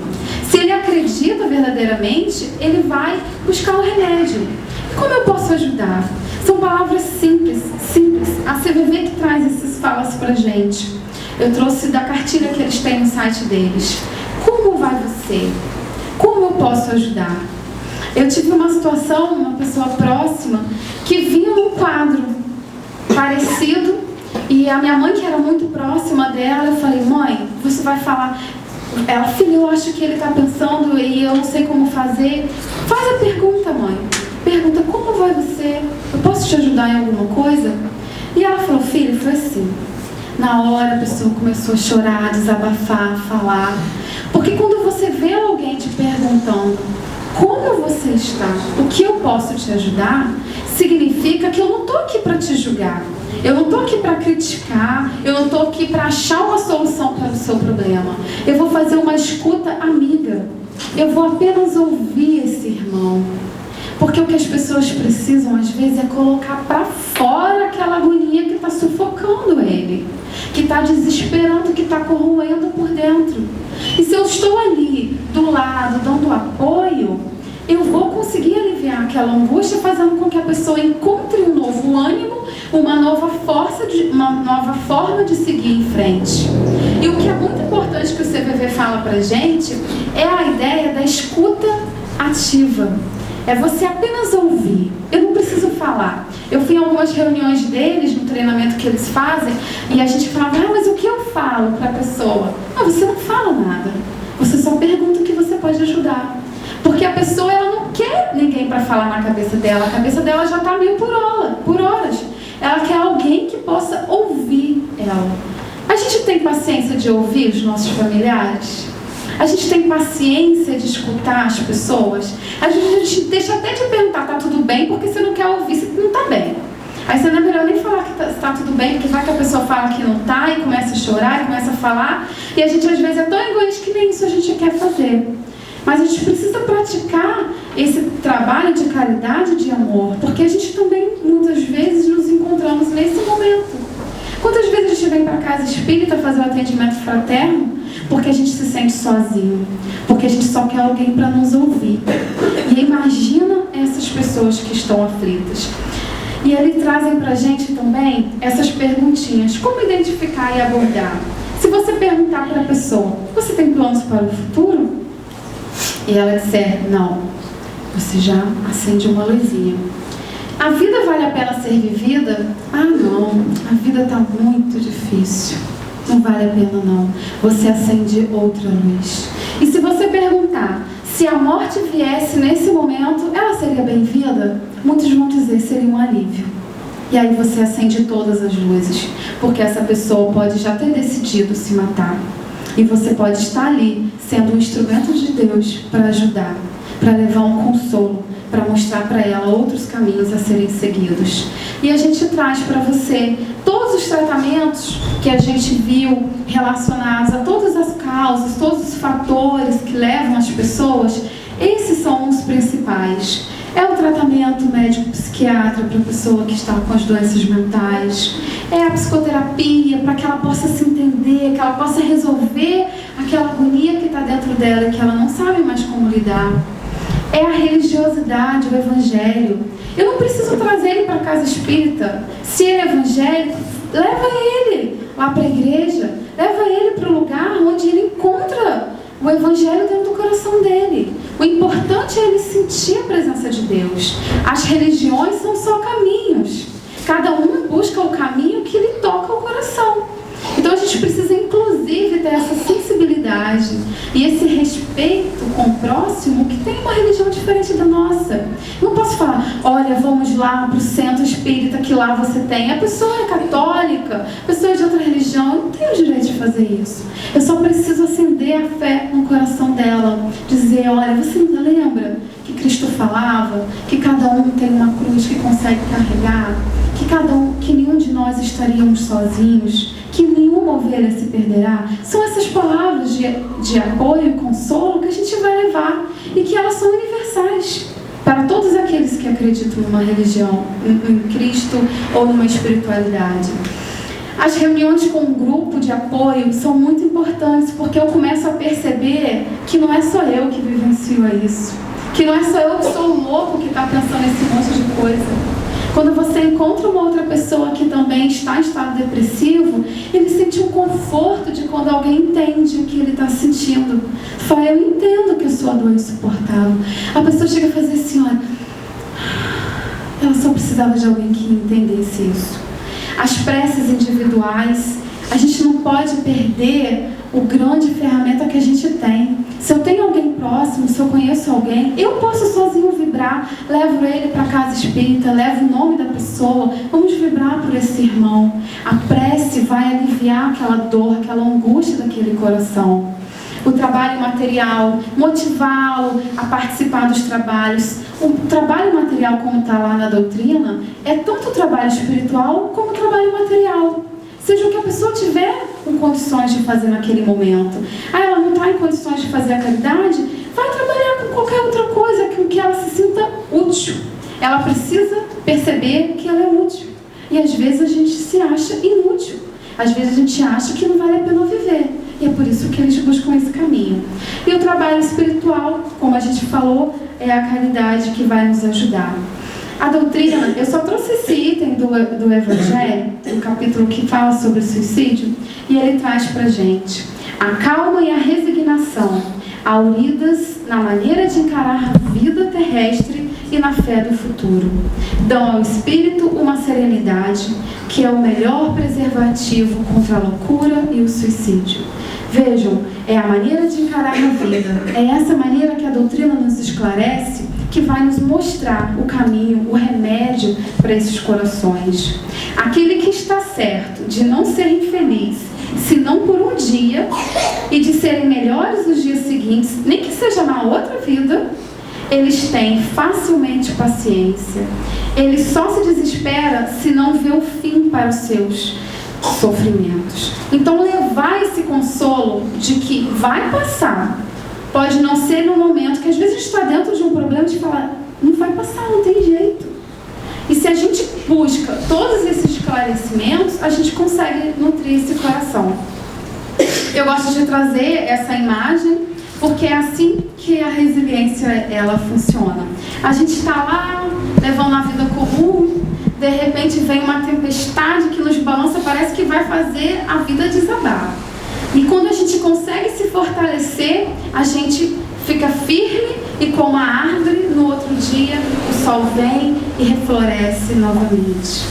Se ele acredita verdadeiramente, ele vai buscar o remédio. E como eu posso ajudar? São palavras simples, simples. A CVV que traz essas falas pra gente. Eu trouxe da cartilha que eles têm no site deles. Como vai você? Como eu posso ajudar? Eu tive uma situação, uma pessoa próxima, que vinha num quadro parecido, e a minha mãe, que era muito próxima dela, eu falei: mãe, você vai falar... Ela: filha, eu acho que ele está pensando e eu não sei como fazer. Faz a pergunta, mãe. Pergunta: como vai você? Eu posso te ajudar em alguma coisa? E ela falou: filha, foi assim. Na hora a pessoa começou a chorar, desabafar, falar. Porque quando você vê alguém te perguntando como você está, o que eu posso te ajudar, significa que eu não estou aqui para te julgar, eu não estou aqui para criticar, eu não estou aqui para achar uma solução para o seu problema. Eu vou fazer uma escuta amiga, eu vou apenas ouvir esse irmão. Porque o que as pessoas precisam, às vezes, é colocar para fora aquela agonia que está sufocando ele, que está desesperando, que está corroendo por dentro. E se eu estou ali, do lado, dando apoio, eu vou conseguir aliviar aquela angústia, fazendo com que a pessoa encontre um novo ânimo, uma nova forma de seguir em frente. E o que é muito importante que o CVV fala pra gente é a ideia da escuta ativa. É você apenas ouvir. Eu não preciso falar. Eu fui em algumas reuniões deles, no treinamento que eles fazem, e a gente falava: mas o que eu falo para a pessoa? Não, você não fala nada. Você só pergunta o que você pode ajudar. Porque a pessoa, ela não quer ninguém para falar na cabeça dela. A cabeça dela já está mil por horas. Ela quer alguém que possa ouvir ela. A gente tem paciência de ouvir os nossos familiares? A gente tem paciência de escutar as pessoas? Às vezes a gente deixa até de perguntar: tá tudo bem? Porque você não quer ouvir, você não tá bem. Aí você não é melhor nem falar que tá tudo bem, porque vai que a pessoa fala que não tá e começa a chorar e começa a falar. E a gente às vezes é tão egoísta que nem isso a gente quer fazer. Mas a gente precisa praticar esse trabalho de caridade e de amor, porque a gente também muitas vezes nos encontramos nesse momento. Quantas vezes a gente vem para a casa espírita fazer o atendimento fraterno porque a gente se sente sozinho, porque a gente só quer alguém para nos ouvir. E imagina essas pessoas que estão aflitas. E eles trazem para a gente também essas perguntinhas: como identificar e abordar? Se você perguntar para a pessoa: você tem planos para o futuro? E ela disser não, você já acende uma luzinha. A vida vale a pena ser vivida? Ah, não, a vida está muito difícil, não vale a pena não. Você acende outra luz. E se você perguntar: se a morte viesse nesse momento, ela seria seria bem-vinda? Muitos vão dizer, seria um alívio. E aí você acende todas as luzes, porque essa pessoa pode já ter decidido se matar. E você pode estar ali, sendo um instrumento de Deus para ajudar, para levar um consolo, para mostrar para ela outros caminhos a serem seguidos. E a gente traz para você todos os tratamentos que a gente viu relacionados a todas as causas, todos os fatores que levam as pessoas. Esses são os principais. É o tratamento médico-psiquiatra para a pessoa que está com as doenças mentais. É a psicoterapia para que ela possa se entender, que ela possa resolver aquela agonia que está dentro dela e que ela não sabe mais como lidar. É a religiosidade, o evangelho. Eu não preciso trazer ele para a casa espírita. Se ele é evangélico, leva ele lá para a igreja. Leva ele para o lugar onde ele encontra o evangelho dentro do coração dele. O importante é ele sentir a presença de Deus. As religiões são só caminhos. Cada um busca o caminho que lhe toca o coração. Então a gente precisa inclusive ter essa sensibilidade e esse respeito com o próximo que tem uma religião diferente da nossa. Eu não posso falar, olha, vamos lá para o centro espírita que lá você tem. A pessoa é católica, a pessoa é de outra religião, eu não tenho o direito de fazer isso. Eu só preciso acender a fé no coração dela. Dizer, olha, você ainda lembra que Cristo falava que cada um tem uma cruz que consegue carregar? Que nenhum de nós estaríamos sozinhos, que nenhuma ovelha se perderá. São essas palavras de apoio e consolo que a gente vai levar e que elas são universais para todos aqueles que acreditam numa religião, em Cristo ou numa espiritualidade. As reuniões com um grupo de apoio são muito importantes porque eu começo a perceber que não é só eu que vivencio isso, que não é só eu que sou o louco que está pensando nesse monte de coisa. Quando você encontra uma outra pessoa que também está em estado depressivo, ele sente um conforto de quando alguém entende o que ele está sentindo. Fala, eu entendo que a sua dor é insuportável. A pessoa chega a fazer assim, olha, ela só precisava de alguém que entendesse isso. As preces individuais, a gente não pode perder o grande ferramenta que a gente tem. Se eu tenho alguém próximo, se eu conheço alguém, eu posso sozinho vibrar, levo ele para a casa espírita, levo o nome da pessoa, vamos vibrar por esse irmão. A prece vai aliviar aquela dor, aquela angústia daquele coração. O trabalho material, motivá-lo a participar dos trabalhos. O trabalho material, como está lá na doutrina, é tanto o trabalho espiritual como o trabalho material. Seja o que a pessoa tiver com condições de fazer naquele momento. Ela não está em condições de fazer a caridade, vai trabalhar com qualquer outra coisa, com que ela se sinta útil. Ela precisa perceber que ela é útil. E às vezes a gente se acha inútil. Às vezes a gente acha que não vale a pena viver. E é por isso que eles buscam esse caminho. E o trabalho espiritual, como a gente falou, é a caridade que vai nos ajudar. A doutrina, eu só trouxe esse item do Evangelho, do capítulo que fala sobre o suicídio, e ele traz pra gente a calma e a resignação, auridas na maneira de encarar a vida terrestre e na fé do futuro. Dão ao espírito uma serenidade que é o melhor preservativo contra a loucura e o suicídio. Vejam, é a maneira de encarar a vida, é essa maneira que a doutrina nos esclarece, que vai nos mostrar o caminho, o remédio para esses corações. Aquele que está certo de não ser infeliz, senão por um dia, e de serem melhores os dias seguintes, nem que seja na outra vida, eles têm facilmente paciência. Ele só se desespera se não vê o fim para os seus sofrimentos. Então levar esse consolo de que vai passar, pode não ser no momento que às vezes a gente está dentro de um problema de falar, não vai passar, não tem jeito. E se a gente busca todos esses esclarecimentos, a gente consegue nutrir esse coração. Eu gosto de trazer essa imagem porque é assim que a resiliência ela funciona. A gente está lá levando a vida comum, de repente vem uma tempestade que nos balança, parece que vai fazer a vida desabar. E quando a gente consegue se fortalecer, a gente fica firme e como a árvore, no outro dia o sol vem e refloresce novamente.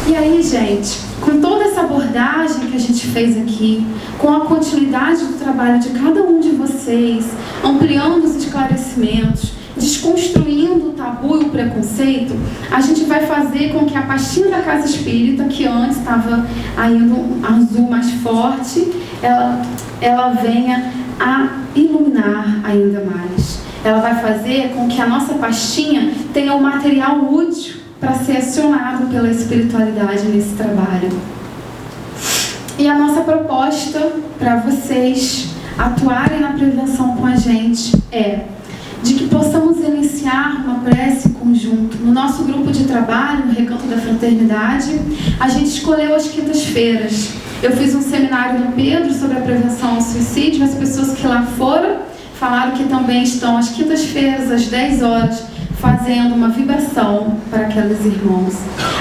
E aí, gente, com toda essa abordagem que a gente fez aqui, com a continuidade do trabalho de cada um de vocês, ampliando os esclarecimentos, desconstruindo o tabu preconceito, a gente vai fazer com que a pastinha da casa espírita, que antes estava ainda um azul mais forte, ela venha a iluminar ainda mais. Ela vai fazer com que a nossa pastinha tenha um material útil para ser acionado pela espiritualidade nesse trabalho. E a nossa proposta para vocês atuarem na prevenção com a gente é de que possamos iniciar uma prece conjunto. No nosso grupo de trabalho, no Recanto da Fraternidade, a gente escolheu as quintas-feiras. Eu fiz um seminário no Pedro sobre a prevenção ao suicídio. As pessoas que lá foram falaram que também estão às quintas-feiras, às 10 horas, fazendo uma vibração para aqueles irmãos.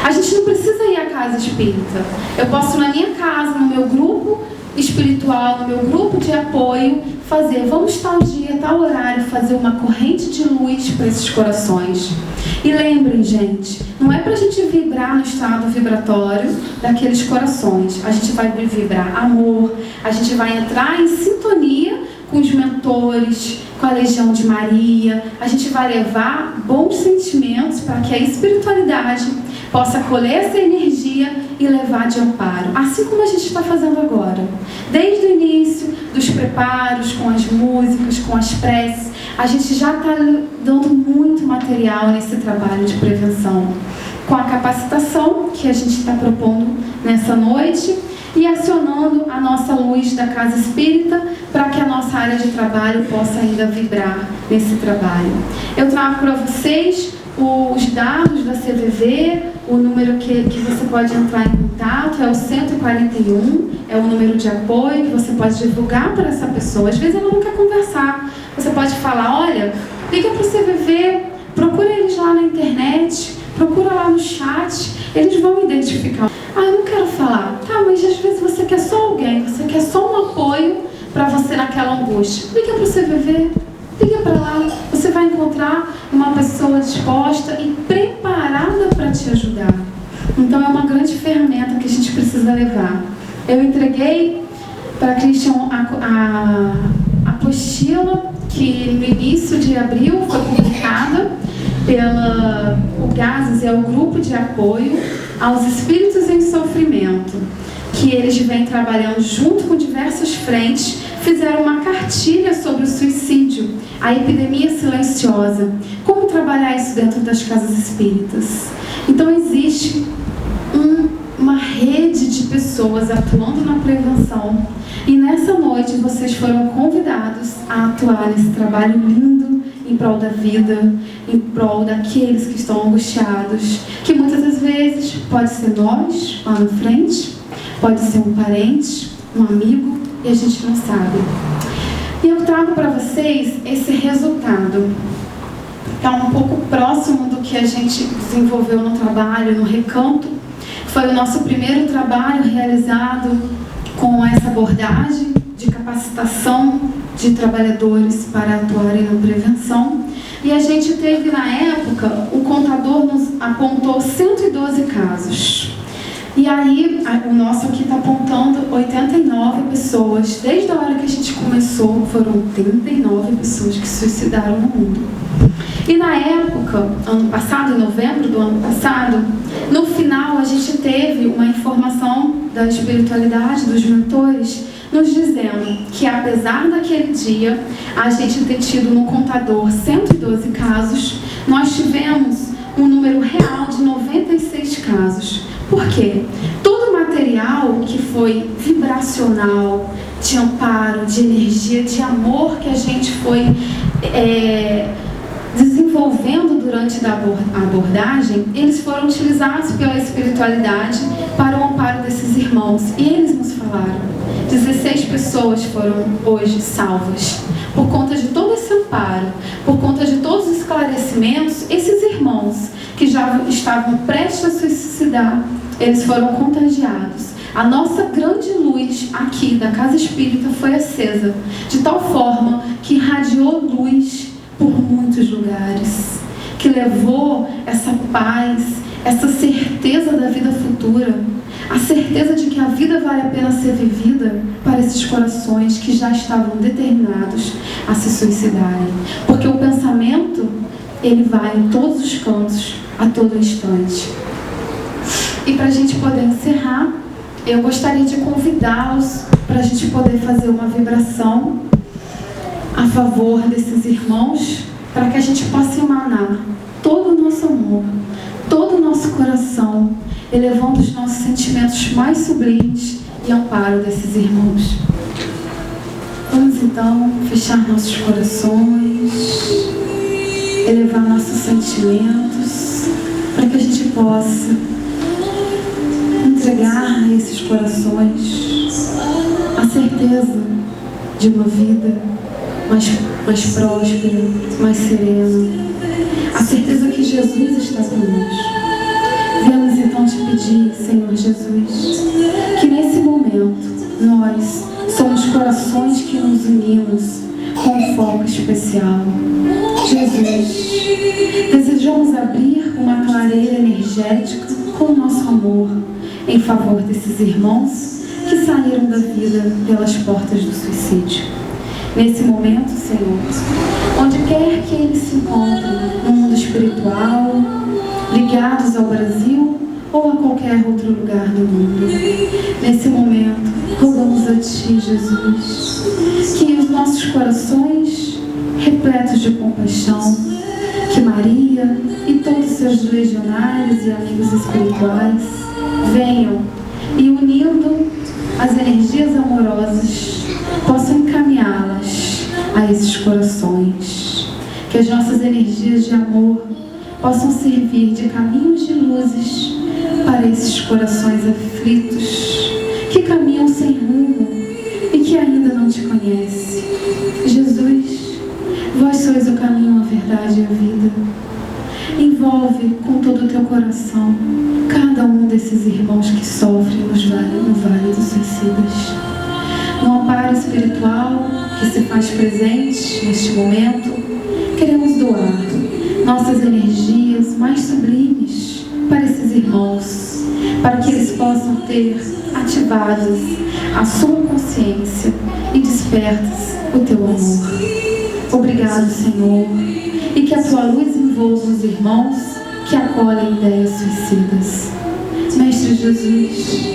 A gente não precisa ir à casa espírita. Eu posso, na minha casa, no meu grupo espiritual, no meu grupo de apoio, fazer, vamos tal dia, tal horário, fazer uma corrente de luz para esses corações. E lembrem, gente, não é para a gente vibrar no estado vibratório daqueles corações. A gente vai vibrar amor, a gente vai entrar em sintonia com os mentores, com a Legião de Maria. A gente vai levar bons sentimentos para que a espiritualidade possa colher essa energia e levar de amparo, assim como a gente está fazendo agora. Desde o início dos preparos, com as músicas, com as preces, a gente já está dando muito material nesse trabalho de prevenção, com a capacitação que a gente está propondo nessa noite e acionando a nossa luz da Casa Espírita para que a nossa área de trabalho possa ainda vibrar nesse trabalho. Eu trago para vocês os dados da CVV, o número que você pode entrar em contato é o 141, é o número de apoio que você pode divulgar para essa pessoa. Às vezes ela não quer conversar, você pode falar, olha, liga para o CVV, procura eles lá na internet, procura lá no chat, eles vão identificar. Ah, eu não quero falar. Tá, mas às vezes você quer só alguém, você quer só um apoio para você naquela angústia. Liga para o CVV, liga para lá, você vai encontrar uma pessoa disposta e preparada para te ajudar. Então é uma grande ferramenta que a gente precisa levar. Eu entreguei para Christian a apostila que no início de abril foi publicada pela o GASES, é o Grupo de Apoio aos Espíritos em Sofrimento, que eles vêm trabalhando junto com diversas frentes, fizeram uma cartilha sobre o suicídio, a epidemia silenciosa, como trabalhar isso dentro das casas espíritas. Então existe uma rede de pessoas atuando na prevenção e nessa noite vocês foram convidados a atuar nesse trabalho lindo em prol da vida, em prol daqueles que estão angustiados, que muitas das vezes pode ser nós lá na frente, pode ser um parente, um amigo, e a gente não sabe. E eu trago para vocês esse resultado. Está um pouco próximo do que a gente desenvolveu no trabalho, no Recanto. Foi o nosso primeiro trabalho realizado com essa abordagem de capacitação de trabalhadores para atuarem na prevenção. E a gente teve, na época, o contador nos apontou 112 casos. E aí, o nosso aqui está apontando 89 pessoas. Desde a hora que a gente começou, foram 39 pessoas que se suicidaram no mundo. E na época, ano passado, em novembro do ano passado, no final a gente teve uma informação da espiritualidade, dos mentores, nos dizendo que apesar daquele dia, a gente ter tido no contador 112 casos, nós tivemos um número real de 96 casos. Por quê? Todo o material que foi vibracional, de amparo, de energia, de amor que a gente foi desenvolvendo durante a abordagem, eles foram utilizados pela espiritualidade para o amparo desses irmãos. E eles nos falaram, 16 pessoas foram hoje salvas. Por conta de todo esse amparo, por conta de todos os esclarecimentos, esses irmãos que já estavam prestes a suicidar, eles foram contagiados. A nossa grande luz aqui da Casa Espírita foi acesa, de tal forma que irradiou luz por muitos lugares, que levou essa paz, essa certeza da vida futura, a certeza de que a vida vale a pena ser vivida para esses corações que já estavam determinados a se suicidarem. Porque o pensamento Ele vai em todos os cantos, a todo instante. E para a gente poder encerrar, eu gostaria de convidá-los para a gente poder fazer uma vibração a favor desses irmãos, para que a gente possa emanar todo o nosso amor, todo o nosso coração, elevando os nossos sentimentos mais sublimes e amparo desses irmãos. Vamos então fechar nossos corações, elevar nossos sentimentos, para que a gente possa entregar a esses corações a certeza de uma vida mais próspera, mais serena, a certeza que Jesus está conosco. Viemos então te pedir, Senhor Jesus, que nesse momento nós somos corações que nos unimos com um foco especial. Jesus, desejamos abrir uma clareira energética com o nosso amor em favor desses irmãos que saíram da vida pelas portas do suicídio. Nesse momento, Senhor, onde quer que eles se encontrem, no mundo espiritual, ligados ao Brasil ou a qualquer outro lugar do mundo, nesse momento, rogamos a Ti, Jesus, que os nossos corações, repletos de compaixão, que Maria e todos os seus legionários e amigos espirituais venham e, unindo as energias amorosas, possam encaminhá-las a esses corações. Que as nossas energias de amor possam servir de caminhos de luzes para esses corações aflitos, que caminham sem rumo e que ainda não Te conhecem. Jesus, Vós sois o caminho, a verdade e a vida. Envolve com todo o Teu coração cada um desses irmãos que sofrem no vale dos suicidas. No amparo espiritual que se faz presente neste momento, queremos doar nossas energias mais sublimes para esses irmãos, para que eles possam ter ativadas a sua consciência e despertas o Teu amor. Obrigado, Senhor, e que a Tua luz envolva os irmãos que acolhem ideias suicidas. Mestre Jesus,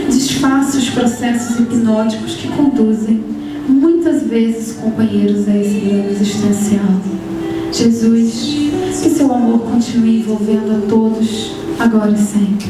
desfaça os processos hipnóticos que conduzem muitas vezes companheiros a esse drama existencial. Jesus, que Seu amor continue envolvendo a todos, agora e sempre.